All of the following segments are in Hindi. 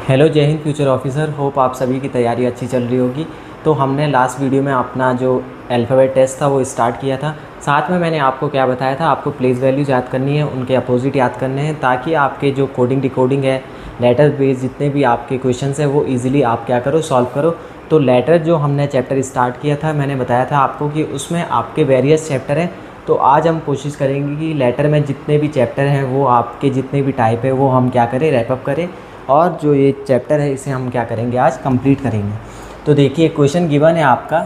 हेलो, जय हिंद फ्यूचर ऑफिसर। होप आप सभी की तैयारी अच्छी चल रही होगी। तो हमने लास्ट वीडियो में अपना जो अल्फ़ाबेट टेस्ट था वो स्टार्ट किया था। साथ में मैंने आपको क्या बताया था, आपको प्लेस वैल्यूज़ याद करनी है, उनके अपोजिट याद करने हैं, ताकि आपके जो कोडिंग डिकोडिंग है, लेटर बेस्ड जितने भी आपके क्वेश्चंस हैं वो ईजिली आप क्या करो, सॉल्व करो। तो लेटर जो हमने चैप्टर स्टार्ट किया था, मैंने बताया था आपको कि उसमें आपके वेरियस चैप्टर हैं। तो आज हम कोशिश करेंगे कि लेटर में जितने भी चैप्टर हैं वो आपके जितने भी टाइप है वो हम क्या करें, रैपअप करें। और जो ये चैप्टर है इसे हम क्या करेंगे, आज कंप्लीट करेंगे। तो देखिए, क्वेश्चन गिवन है आपका,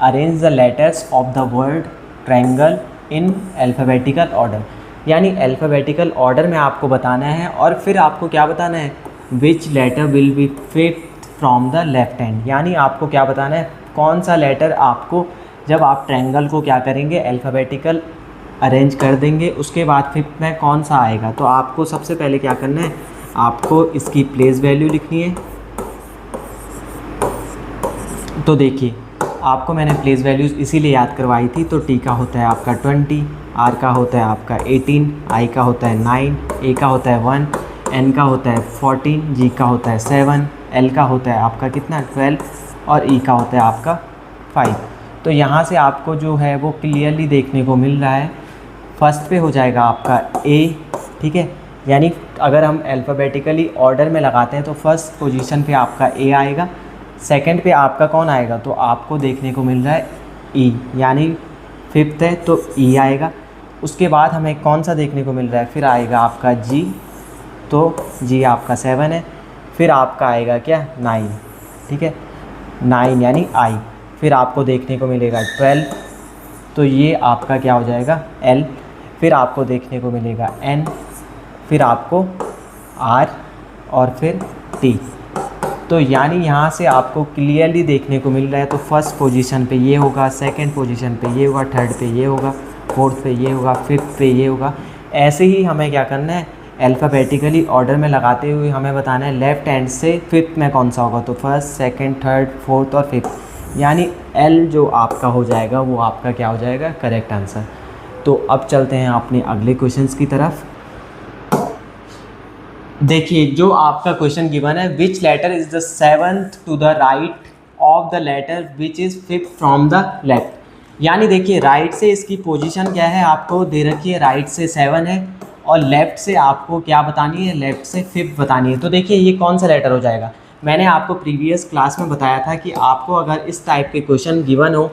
arrange the letters of the word triangle in alphabetical order. यानी अल्फ़ाबेटिकल ऑर्डर में आपको बताना है, और फिर आपको क्या बताना है, which letter will be fifth from the left hand. यानी आपको क्या बताना है, कौन सा लेटर आपको, जब आप ट्रायंगल को क्या करेंगे, अल्फ़ाबेटिकल अरेंज कर देंगे, उसके बाद फिफ्थ में कौन सा आएगा। तो आपको सबसे पहले क्या करना है, आपको इसकी प्लेस वैल्यू लिखनी है। तो देखिए, आपको मैंने प्लेस वैल्यूज़ इसीलिए याद करवाई थी। तो टी का होता है आपका 20, आर का होता है आपका 18, आई का होता है 9, ए का होता है 1, एन का होता है 14, जी का होता है 7, एल का होता है आपका कितना 12, और ई का होता है आपका 5। तो यहाँ से आपको जो है वो क्लियरली देखने को मिल रहा है, फर्स्ट पे हो जाएगा आपका ए, ठीक है। यानी अगर हम अल्फ़ाबेटिकली ऑर्डर में लगाते हैं तो फर्स्ट पोजीशन पे आपका ए आएगा, सेकंड पे आपका कौन आएगा, तो आपको देखने को मिल रहा है ई, यानी फिफ्थ है तो ई आएगा। उसके बाद हमें कौन सा देखने को मिल रहा है, फिर आएगा आपका जी, तो जी आपका 7 है। फिर आपका आएगा क्या, 9, ठीक है, 9 यानी आई। फिर आपको देखने को मिलेगा 12, तो ये आपका क्या हो जाएगा, एल। फिर आपको देखने को मिलेगा एन, फिर आपको आर, और फिर टी। तो यानी यहाँ से आपको क्लियरली देखने को मिल रहा है, तो फर्स्ट पोजीशन पे ये होगा, सेकंड पोजीशन पे ये होगा, थर्ड पे ये होगा, फोर्थ पे ये होगा, फिफ्थ पे ये होगा। ऐसे ही हमें क्या करना है, अल्फ़ाबेटिकली ऑर्डर में लगाते हुए हमें बताना है लेफ़्ट हैंड से फिफ्थ में कौन सा होगा। तो फर्स्ट, सेकंड, थर्ड, फोर्थ और फिफ्थ, यानी एल जो आपका हो जाएगा वो आपका क्या हो जाएगा, करेक्ट आंसर। तो अब चलते हैं अपने अगले क्वेश्चंस की तरफ। देखिए, जो आपका क्वेश्चन गिवन है, which letter is the seventh to the right of the letter which is fifth from the left. यानी देखिए, राइट से इसकी पोजीशन क्या है, आपको दे रखी है, राइट से 7 है, और लेफ़्ट से आपको क्या बतानी है, लेफ़्ट से फिफ्थ बतानी है। तो देखिए, ये कौन सा लेटर हो जाएगा। मैंने आपको प्रीवियस क्लास में बताया था कि आपको अगर इस टाइप के क्वेश्चन गिवन हो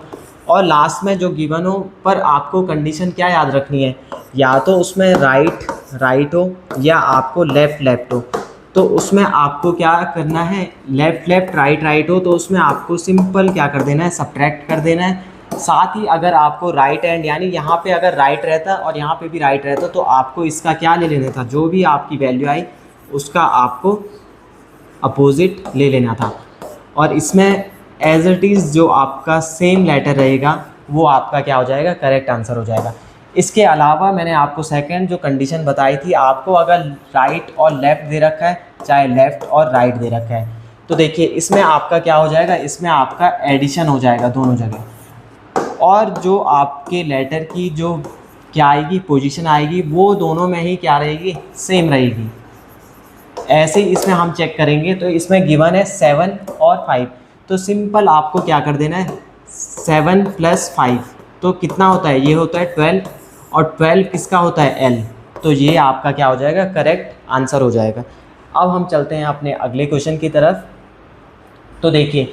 और लास्ट में जो गिवन हो, पर आपको कंडीशन क्या याद रखनी है, या तो उसमें राइट हो या आपको लेफ़्ट हो। तो उसमें आपको क्या करना है, लेफ़्ट राइट हो, तो उसमें आपको सिंपल क्या कर देना है, सब्ट्रैक्ट कर देना है। साथ ही अगर आपको राइट हैंड, यानी यहाँ पे अगर राइट रहता और यहाँ पे भी राइट रहता, तो आपको इसका क्या ले लेना था, जो भी आपकी वैल्यू आई उसका आपको अपोजिट ले लेना था। और इसमें एज इट इज़ जो आपका सेम लेटर रहेगा वो आपका क्या हो जाएगा, करेक्ट आंसर हो जाएगा। इसके अलावा मैंने आपको सेकंड जो कंडीशन बताई थी, आपको अगर राइट और लेफ़्ट दे रखा है, चाहे लेफ़्ट और राइट दे रखा है, तो देखिए इसमें आपका क्या हो जाएगा, इसमें आपका एडिशन हो जाएगा दोनों जगह। और जो आपके लेटर की जो क्या आएगी, पोजीशन आएगी, वो दोनों में ही क्या रहेगी, सेम रहेगी। ऐसे ही इसमें हम चेक करेंगे, तो इसमें गिवन है 7 और 5, तो सिंपल आपको क्या कर देना है, 7 + 5 तो कितना होता है, ये होता है 12, और 12 किसका होता है, एल। तो ये आपका क्या हो जाएगा, करेक्ट आंसर हो जाएगा। अब हम चलते हैं अपने अगले क्वेश्चन की तरफ। तो देखिए,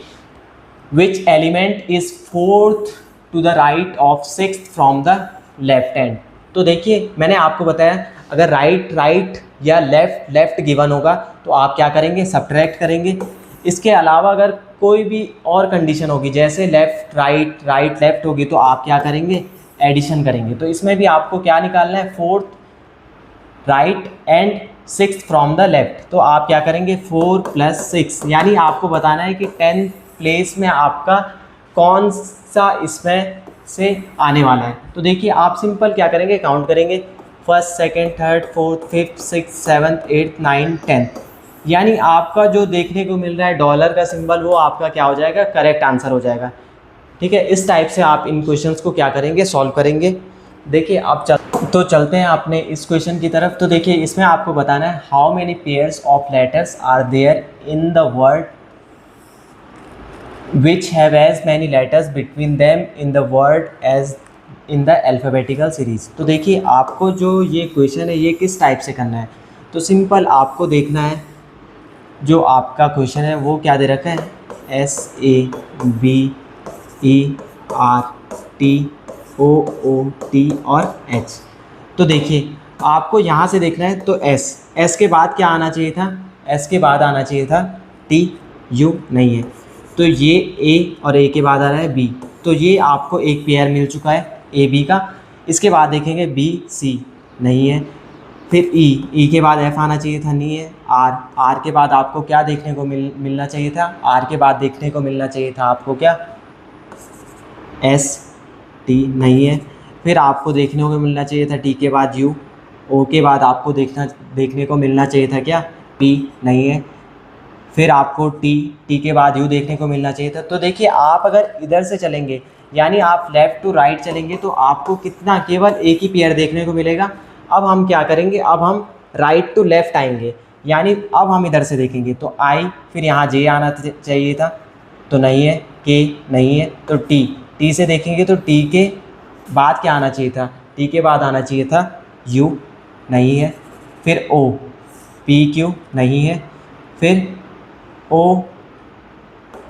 which element is fourth to the right of sixth from the left hand. तो देखिए, मैंने आपको बताया अगर राइट या लेफ़्ट गिवन होगा तो आप क्या करेंगे, सब्ट्रैक्ट करेंगे। इसके अलावा अगर कोई भी और कंडीशन होगी, जैसे लेफ़्ट राइट लेफ़्ट होगी, तो आप क्या करेंगे, एडिशन करेंगे। तो इसमें भी आपको क्या निकालना है, fourth right and sixth from the left. तो आप क्या करेंगे, 4 + 6, यानी आपको बताना है कि 10th प्लेस में आपका कौन सा इसमें से आने वाला है। तो देखिए, आप सिंपल क्या करेंगे, काउंट करेंगे, first, second, third, fourth, fifth, six, 7th, 8th, 9th, 10th, यानी आपका जो देखने को मिल रहा है डॉलर का सिंबल, वो आपका क्या हो जाएगा, करेक्ट आंसर हो जाएगा। ठीक है, इस टाइप से आप इन क्वेश्चंस को क्या करेंगे, सॉल्व करेंगे। देखिए, अब तो चलते हैं अपने इस क्वेश्चन की तरफ। तो देखिए इसमें आपको बताना है how many pairs of letters are there in the word which have as many letters between them in the word as in the alphabetical series. तो देखिए आपको जो ये क्वेश्चन है ये किस टाइप से करना है। तो सिंपल आपको देखना है जो आपका क्वेश्चन है वो क्या दे रखा है, SABERTOOT और H। तो देखिए आपको यहाँ से देखना है तो S के बाद क्या आना चाहिए था, S के बाद आना चाहिए था TU, नहीं है। तो ये A और A के बाद आ रहा है B, तो ये आपको एक पेयर मिल चुका है AB का। इसके बाद देखेंगे BC, नहीं है। फिर E के बाद F आना चाहिए था, नहीं है। R के बाद आपको क्या देखने को मिलना चाहिए था, R के बाद देखने को मिलना चाहिए था आपको क्या, ST, नहीं है। फिर आपको देखने को मिलना चाहिए था T के बाद U, O के बाद आपको देखने को मिलना चाहिए था क्या, P, नहीं है। फिर आपको T के बाद U देखने को मिलना चाहिए था। तो देखिए आप अगर इधर से चलेंगे यानी आप लेफ़्ट टू राइट चलेंगे तो आपको कितना, केवल एक ही पेयर देखने को मिलेगा। अब हम क्या करेंगे, अब हम राइट टू लेफ़्ट आएंगे, यानी अब हम इधर से देखेंगे तो I, फिर यहाँ J आना चाहिए था, तो नहीं है। K, नहीं है। तो T से देखेंगे तो T के बाद क्या आना चाहिए था, T के बाद आना चाहिए था U, नहीं है। फिर O, PQ, नहीं है। फिर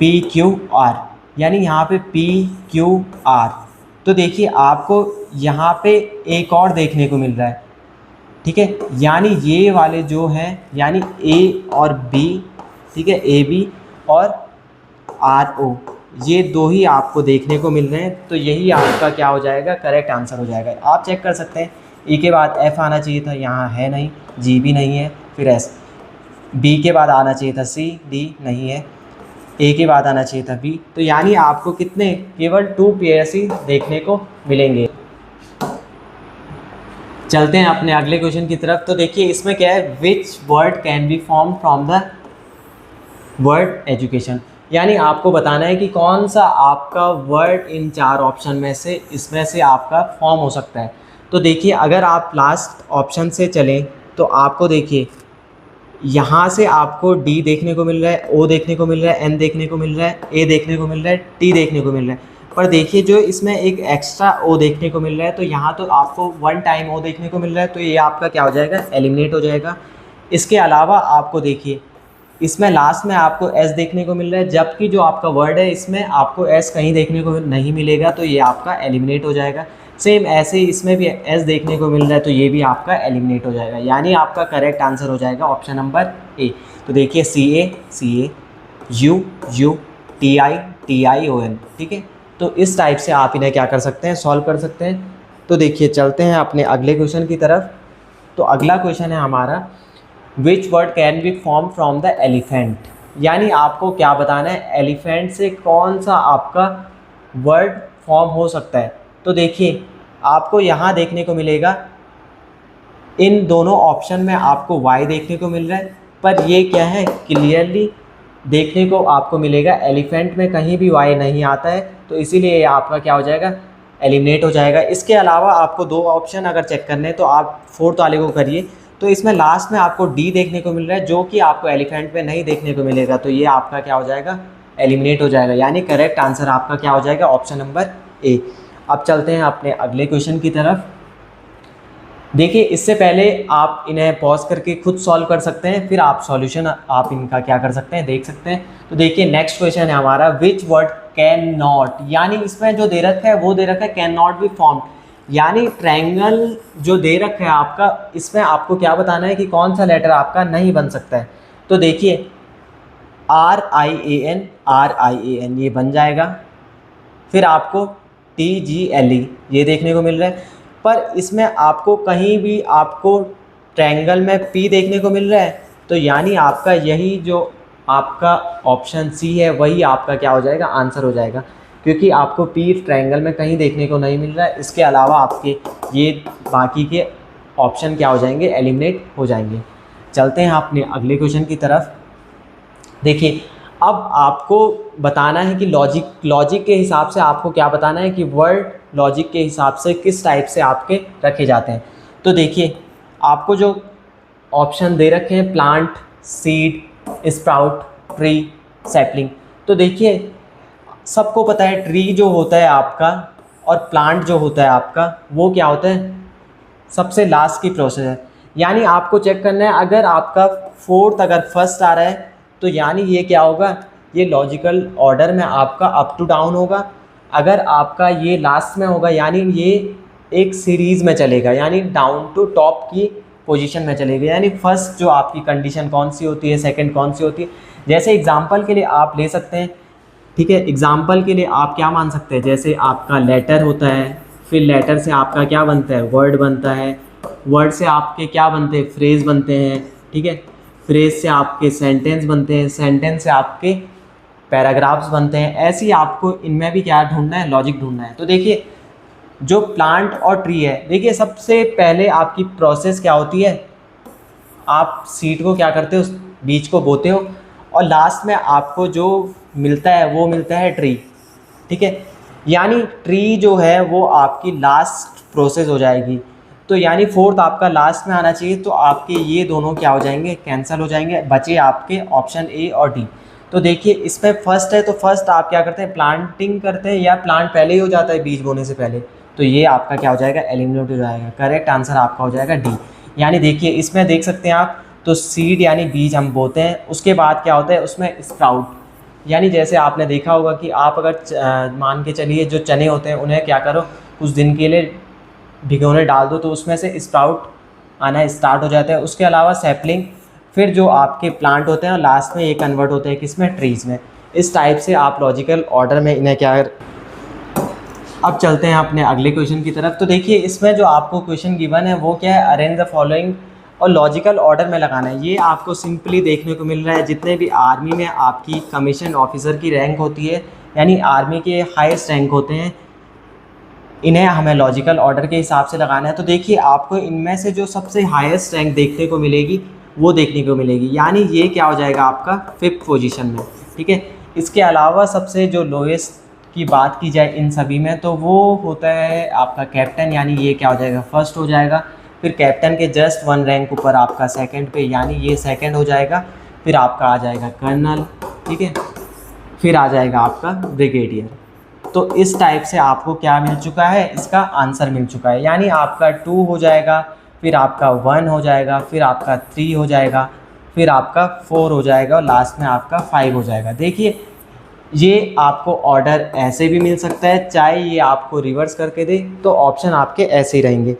OPQR, यानी यहाँ पे PQR। तो देखिए आपको यहाँ पे एक और देखने को मिल रहा है, ठीक है। यानी ये वाले जो हैं यानी A और B, ठीक है, AB और RO, ये दो ही आपको देखने को मिल रहे हैं। तो यही आपका क्या हो जाएगा, करेक्ट आंसर हो जाएगा। आप चेक कर सकते हैं E के बाद F आना चाहिए था, यहाँ है नहीं। G भी नहीं है। फिर S, B के बाद आना चाहिए था C, D नहीं है। A के बाद आना चाहिए था B। तो यानी आपको कितने, केवल 2 पेयर्स ही देखने को मिलेंगे। चलते हैं अपने अगले क्वेश्चन की तरफ। तो देखिए इसमें क्या है, which word can be form from the word education, यानी आपको बताना है कि कौन सा आपका वर्ड इन 4 ऑप्शन में से इसमें से आपका फॉर्म हो सकता है। तो देखिए अगर आप लास्ट ऑप्शन से चलें तो आपको देखिए यहाँ से आपको D देखने को मिल रहा है, O देखने को मिल रहा है, N देखने को मिल रहा है, A देखने को मिल रहा है, T देखने को मिल रहा है। पर देखिए जो इसमें एक एक्स्ट्रा O देखने को मिल रहा है, तो यहाँ तो आपको 1 टाइम O देखने को मिल रहा है, तो ये आपका क्या हो जाएगा, एलिमिनेट हो जाएगा। इसके अलावा आपको देखिए इसमें लास्ट में आपको S देखने को मिल रहा है, जबकि जो आपका वर्ड है इसमें आपको S कहीं देखने को नहीं मिलेगा, तो ये आपका एलिमिनेट हो जाएगा। सेम ऐसे ही इसमें भी S देखने को मिल रहा है, तो ये भी आपका एलिमिनेट हो जाएगा। यानी आपका करेक्ट आंसर हो जाएगा ऑप्शन नंबर A। तो देखिए CA, U, TION, ठीक है। तो इस टाइप से आप इन्हें क्या कर सकते हैं, सॉल्व कर सकते हैं। तो देखिए चलते हैं अपने अगले क्वेश्चन की तरफ। तो अगला क्वेश्चन है हमारा, which word can be form from the elephant, यानी आपको क्या बताना है, एलिफेंट से कौन सा आपका वर्ड फॉर्म हो सकता है। तो देखिए आपको यहाँ देखने को मिलेगा, इन दोनों ऑप्शन में आपको Y देखने को मिल रहा है, पर ये क्या है, क्लियरली देखने को आपको मिलेगा एलिफेंट में कहीं भी Y नहीं आता है, तो इसीलिए ये आपका क्या हो जाएगा, एलिमिनेट हो जाएगा। इसके अलावा आपको 2 ऑप्शन अगर चेक करने हैं तो आप 4th वाले को करिए। तो इसमें लास्ट में आपको D देखने को मिल रहा है, जो कि आपको एलिफेंट में नहीं देखने को मिलेगा, तो ये आपका क्या हो जाएगा, एलिमिनेट हो जाएगा। यानी करेक्ट आंसर आपका क्या हो जाएगा, ऑप्शन नंबर A। अब चलते हैं अपने अगले क्वेश्चन की तरफ। देखिए इससे पहले आप इन्हें पॉज करके खुद सॉल्व कर सकते हैं, फिर आप सॉल्यूशन आप इनका क्या कर सकते हैं, देख सकते हैं। तो देखिए नेक्स्ट क्वेश्चन है हमारा, विच वर्ड कैन नॉट, यानी इसमें जो दे रखा है वो दे रखा है कैन नॉट बी फॉर्म, यानी ट्रायंगल जो दे रखा है आपका, इसमें आपको क्या बताना है कि कौन सा लेटर आपका नहीं बन सकता है। तो देखिए RIAN ये बन जाएगा। फिर आपको TGLE ये देखने को मिल रहा है, पर इसमें आपको कहीं भी आपको ट्रायंगल में P देखने को मिल रहा है, तो यानी आपका यही जो आपका ऑप्शन C है वही आपका क्या हो जाएगा, आंसर हो जाएगा, क्योंकि आपको P ट्रायंगल में कहीं देखने को नहीं मिल रहा है। इसके अलावा आपके ये बाकी के ऑप्शन क्या हो जाएंगे, एलिमिनेट हो जाएंगे। चलते हैं अपने अगले क्वेश्चन की तरफ। देखिए अब आपको बताना है कि लॉजिक के हिसाब से आपको क्या बताना है कि वर्ड लॉजिक के हिसाब से किस टाइप से आपके रखे जाते हैं। तो देखिए आपको जो ऑप्शन दे रखे हैं plant, seed, sprout, tree, sapling, तो देखिए सबको पता है ट्री जो होता है आपका और प्लांट जो होता है आपका वो क्या होता है, सबसे लास्ट की प्रोसेस है। यानी आपको चेक करना है अगर आपका फोर्थ अगर फर्स्ट आ रहा है तो यानी ये क्या होगा, ये लॉजिकल ऑर्डर में आपका अप टू डाउन होगा। अगर आपका ये लास्ट में होगा यानी ये एक सीरीज़ में चलेगा, यानी डाउन टू टॉप की पोजीशन में चलेगा। यानी फर्स्ट जो आपकी कंडीशन कौन सी होती है, सेकंड कौन सी होती है। जैसे एग्जांपल के लिए आप ले सकते हैं, ठीक है, एग्जांपल के लिए आप क्या मान सकते हैं, जैसे आपका लेटर होता है, फिर लेटर से आपका क्या बनता है, वर्ड बनता है, वर्ड से आपके क्या बनते हैं, फ्रेज बनते हैं, ठीक है, फ्रेज से आपके सेंटेंस बनते हैं, सेंटेंस से आपके पैराग्राफ्स बनते हैं। ऐसे ही आपको इनमें भी क्या ढूंढना है, लॉजिक ढूंढना है। तो देखिए जो प्लांट और ट्री है, देखिए सबसे पहले आपकी प्रोसेस क्या होती है, आप सीड को क्या करते हो, बीज को बोते हो और लास्ट में आपको जो मिलता है वो मिलता है ट्री, ठीक है। यानी ट्री जो है वो आपकी लास्ट प्रोसेस हो जाएगी। तो यानी फोर्थ आपका लास्ट में आना चाहिए, तो आपके ये दोनों क्या हो जाएंगे, कैंसिल हो जाएंगे, बचे आपके ऑप्शन ए और डी। तो देखिए इसमें फर्स्ट है तो फर्स्ट आप क्या करते हैं, प्लांटिंग करते हैं या प्लांट पहले ही हो जाता है बीज बोने से पहले, तो ये आपका क्या हो जाएगा, एलिमिनेट हो जाएगा। करेक्ट आंसर आपका हो जाएगा डी। यानी देखिए इसमें देख सकते हैं आप, तो सीड यानी बीज हम बोते हैं, उसके बाद क्या होता है उसमें स्प्राउट, यानी जैसे आपने देखा होगा कि आप अगर मान के चलिए जो चने होते हैं उन्हें क्या करो, कुछ दिन के लिए भिगोने डाल दो तो उसमें से स्प्राउट आना स्टार्ट हो जाता है। उसके अलावा सैपलिंग, फिर जो आपके प्लांट होते हैं और लास्ट में ये कन्वर्ट होते हैं किसमें, ट्रीज़ में। इस टाइप से आप लॉजिकल ऑर्डर में इन्हें क्या। अब चलते हैं अपने अगले क्वेश्चन की तरफ। तो देखिए इसमें जो आपको क्वेश्चन गिवन है वो क्या है, अरेंज द फॉलोइंग और लॉजिकल ऑर्डर में लगाना है। ये आपको सिंपली देखने को मिल रहा है, जितने भी आर्मी में आपकी कमीशन ऑफिसर की रैंक होती है, यानी आर्मी के हाईएस्ट रैंक होते हैं, इन्हें हमें लॉजिकल ऑर्डर के हिसाब से लगाना है। तो देखिए आपको इनमें से जो सबसे हाईएस्ट रैंक देखने को मिलेगी वो देखने को मिलेगी, यानी ये क्या हो जाएगा आपका 5th पोजीशन में, ठीक है। इसके अलावा सबसे जो लोएस्ट की बात की जाए इन सभी में तो वो होता है आपका कैप्टन, यानी ये क्या हो जाएगा, फर्स्ट हो जाएगा। फिर कैप्टन के जस्ट 1 रैंक ऊपर आपका सेकंड पे, यानी ये सेकंड हो जाएगा। फिर आपका आ जाएगा कर्नल, ठीक है, फिर आ जाएगा आपका ब्रिगेडियर। तो इस टाइप से आपको क्या मिल चुका है, इसका आंसर मिल चुका है। यानी आपका 2 हो जाएगा, फिर आपका 1 हो जाएगा, फिर आपका 3 हो जाएगा, फिर आपका 4 हो जाएगा और लास्ट में आपका 5 हो जाएगा। देखिए ये आपको ऑर्डर ऐसे भी मिल सकता है, चाहे ये आपको रिवर्स करके दे तो ऑप्शन आपके ऐसे ही रहेंगे।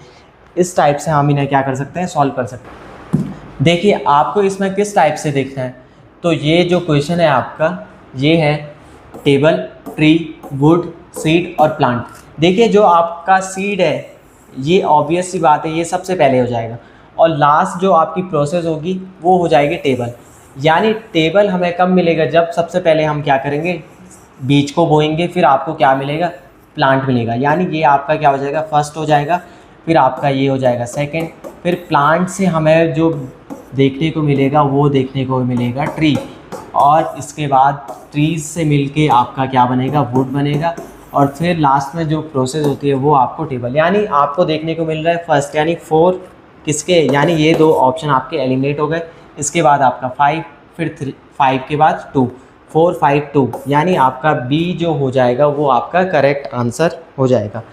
इस टाइप से हम इन्हें क्या कर सकते हैं, सॉल्व कर सकते हैं। देखिए आपको इसमें किस टाइप से देखना है, तो ये जो क्वेश्चन है आपका ये है टेबल, ट्री, वुड, सीड और प्लांट। देखिए जो आपका सीड है ये ऑब्वियस सी बात है ये सबसे पहले हो जाएगा, और लास्ट जो आपकी प्रोसेस होगी वो हो जाएगी टेबल। यानी टेबल हमें कब मिलेगा, जब सबसे पहले हम क्या करेंगे, बीज को बोएंगे, फिर आपको क्या मिलेगा, प्लांट मिलेगा। यानी ये आपका क्या हो जाएगा, फर्स्ट हो जाएगा, फिर आपका ये हो जाएगा सेकंड, फिर प्लांट से हमें जो देखने को मिलेगा वो देखने को मिलेगा ट्री, और इसके बाद ट्रीज से मिलके आपका क्या बनेगा, वुड बनेगा, और फिर लास्ट में जो प्रोसेस होती है वो आपको टेबल। यानी आपको देखने को मिल रहा है फर्स्ट यानी 4 किसके, यानी ये 2 ऑप्शन आपके एलिमिनेट हो गए। इसके बाद आपका 5, फिर 3, 5 के बाद 2, 4, 5, 2, यानी आपका बी जो हो जाएगा वो आपका करेक्ट आंसर हो जाएगा।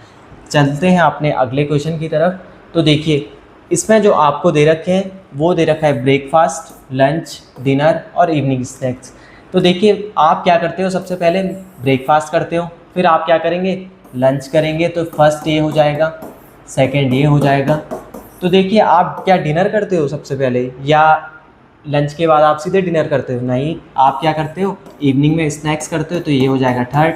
चलते हैं अपने अगले क्वेश्चन की तरफ। तो देखिए इसमें जो आपको दे रखे हैं वो दे रखा है ब्रेकफास्ट, लंच, डिनर और इवनिंग स्नैक्स। तो देखिए आप क्या करते हो, सबसे पहले ब्रेकफास्ट करते हो, फिर आप क्या करेंगे, लंच करेंगे, तो फर्स्ट ये हो जाएगा, सेकंड ये हो जाएगा। तो देखिए आप क्या डिनर करते हो सबसे पहले, या लंच के बाद आप सीधे डिनर करते हो, नहीं आप क्या करते हो, इवनिंग में स्नैक्स करते हो, तो ये हो जाएगा थर्ड,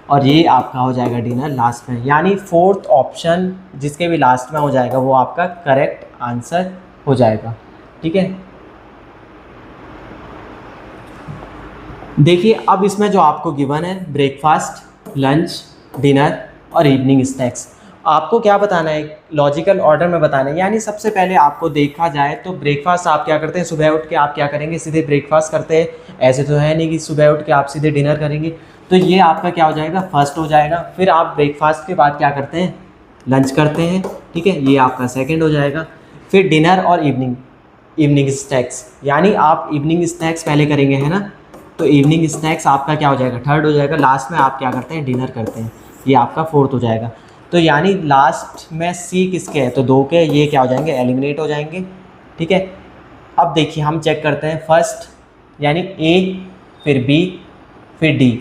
और ये आपका हो जाएगा डिनर लास्ट में। यानी 4th ऑप्शन जिसके भी लास्ट में हो जाएगा वो आपका करेक्ट आंसर हो जाएगा, ठीक है। देखिए अब इसमें जो आपको गिवन है ब्रेकफास्ट, लंच, डिनर और इवनिंग स्नैक्स, आपको क्या बताना है, लॉजिकल ऑर्डर में बताना है। यानी सबसे पहले आपको देखा जाए तो ब्रेकफास्ट आप क्या करते हैं, सुबह उठ के आप क्या करेंगे, सीधे ब्रेकफास्ट करते हैं, ऐसे तो है नहीं कि सुबह उठ के आप सीधे डिनर करेंगे, तो ये आपका क्या हो जाएगा, फर्स्ट हो जाएगा। फिर आप ब्रेकफास्ट के बाद क्या करते हैं, लंच करते हैं, ठीक है, ये आपका सेकंड हो जाएगा। फिर डिनर और इवनिंग स्नैक्स, यानी आप इवनिंग स्नैक्स पहले करेंगे, है ना, तो इवनिंग स्नैक्स आपका क्या हो जाएगा, थर्ड हो जाएगा। लास्ट में आप क्या करते हैं, डिनर करते हैं, ये आपका फोर्थ हो जाएगा। तो यानी लास्ट में सी किसके हैं, तो 2 के, ये क्या हो जाएंगे, एलिमिनेट हो जाएंगे, ठीक है। अब देखिए हम चेक करते हैं फर्स्ट, यानी ए, फिर बी, फिर डी,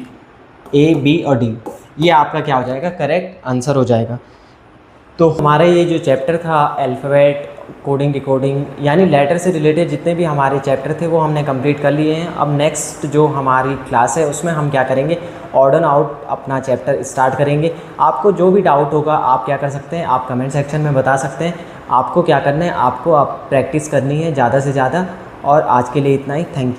ए बी और डी, ये आपका क्या हो जाएगा, करेक्ट आंसर हो जाएगा। तो हमारा ये जो चैप्टर था अल्फ़ाबेट, कोडिंग, डिकोडिंग, यानी लेटर से रिलेटेड जितने भी हमारे चैप्टर थे वो हमने कंप्लीट कर लिए हैं। अब नेक्स्ट जो हमारी क्लास है उसमें हम क्या करेंगे, ऑड एंड आउट अपना चैप्टर स्टार्ट करेंगे। आपको जो भी डाउट होगा आप क्या कर सकते हैं, आप कमेंट सेक्शन में बता सकते हैं। आपको क्या करना है, आपको आप प्रैक्टिस करनी है ज़्यादा से ज़्यादा। और आज के लिए इतना ही, थैंक यू।